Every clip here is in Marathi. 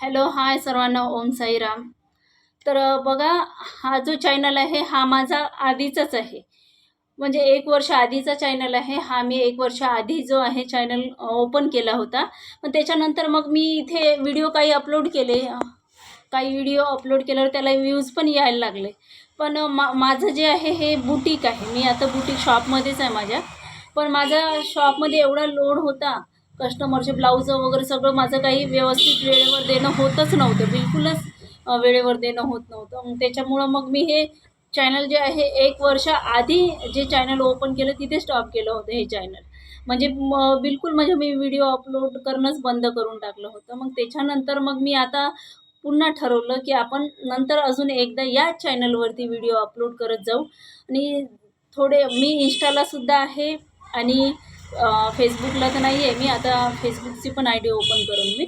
हॅलो, हाय सर्वांना, ओम साईराम. तर बघा, हा जो चॅनल आहे हा माझा आधीचाच आहे. म्हणजे 1 वर्ष आधीचा चॅनल आहे हा. मी 1 वर्ष आधी जो आहे चॅनल ओपन केला होता. पण त्याच्यानंतर मग मी इथे व्हिडिओ काही अपलोड केले. काही व्हिडिओ अपलोड केल्यावर त्याला व्ह्यूज पण यायला लागले. पण माझं जे आहे हे बुटीक आहे. मी आता बुटीक शॉपमध्येच आहे माझ्या. पण माझ्या शॉपमध्ये एवढा लोड होता, कस्टमरचे ब्लाऊजं वगैरे सगळं माझं काही व्यवस्थित वेळेवर देणं होतच नव्हतं. बिलकुलच वेळेवर देणं होत नव्हतं. मग त्याच्यामुळं मग मी हे चॅनल जे आहे 1 वर्ष आधी जे चॅनल ओपन केलं तिथे स्टॉप केलं होतं हे चॅनल. म्हणजे बिलकुल म्हणजे मी व्हिडिओ अपलोड करणंच बंद करून टाकलं होतं. मग त्याच्यानंतर मग मी आता पुन्हा ठरवलं की आपण नंतर अजून एकदा याच चॅनलवरती व्हिडिओ अपलोड करत जाऊ. आणि थोडे मी इंस्टालासुद्धा आहे आणि फेसबुकला तर नाही आहे मी. आता फेसबुकची पण आय डी ओपन करून मी.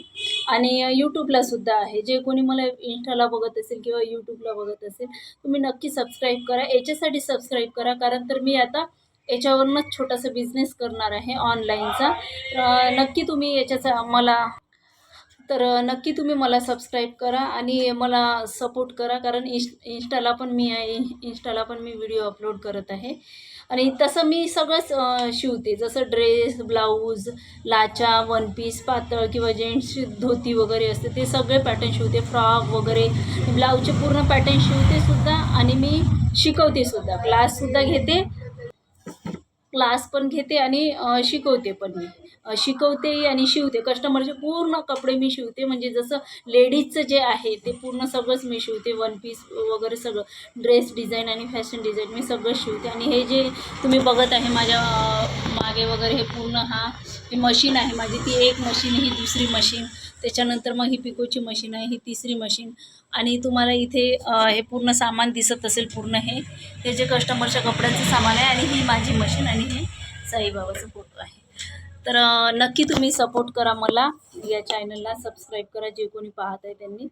आणि यूट्यूबलासुद्धा आहे. जे कोणी मला इंस्टाला बघत असेल किंवा यूट्यूबला बघत असेल, तुम्ही नक्की सबस्क्राईब करा. याच्यासाठी सबस्क्राईब करा कारण तर मी आता याच्यावरूनच छोटासा बिझनेस करणार आहे ऑनलाईनचा. नक्की तुम्ही याच्याचा मला नक्की तुम्ही मला सबस्क्राईब करा आणि मला सपोर्ट करा. कारण इंस्टाला पण मी आहे. इंस्टाला पण मी व्हिडिओ अपलोड करत आहे. आणि तसं मी सगळंच शिवते. जसं ड्रेस, ब्लाऊज, लाचा, वन पीस, पातळ किंवा जेंट्सची धोती वगैरे असते ते सगळे पॅटर्न शिवते. फ्रॉक वगैरे, ब्लाऊजचे पूर्ण पॅटर्न शिवतेसुद्धा आणि मी शिकवतेसुद्धा. क्लास पण घेते आणि शिकवते पण मी. शिकवते आणि शिवते. कस्टमरचे पूर्ण कपडे मी शिवते. म्हणजे जसं लेडीजचं जे आहे ते पूर्ण सगळंच मी शिवते. वन पीस वगैरे सगळं. ड्रेस डिझाईन आणि फॅशन डिझाईन मी सगळं शिवते. आणि हे जे तुम्ही बघत आहे माझ्या मागे वगैरे, हे पूर्ण ही मशीन आहे माझी. ती एक मशीन, ही दुसरी मशीन. त्याच्यानंतर मग ही पिकोची मशीन आहे, ही तिसरी मशीन. आणि तुम्हाला इथे हे पूर्ण सामान दिसत असेल. पूर्ण हे जे कस्टमरच्या कपड्यांचं सामान आहे. आणि ही माझी मशीन आणि हे साईबाबाचा फोटो आहे. तर नक्की तुम्ही सपोर्ट करा मला. या चॅनलला सबस्क्राईब करा जे कोणी पाहत आहे त्यांनी.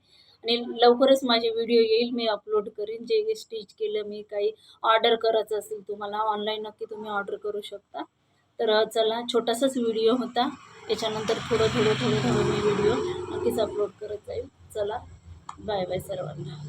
आणि लवकरच माझे व्हिडिओ येईल, मी अपलोड करीन. जे स्टिच केलं मी, काही ऑर्डर करायचं असेल तुम्हाला ऑनलाईन, नक्की तुम्ही ऑर्डर करू शकता. तर चला, छोटासाच व्हिडिओ होता. याच्यानंतर थोडं मी व्हिडिओ नक्कीच अपलोड करत जाईल. चला, बाय बाय सर्वांना.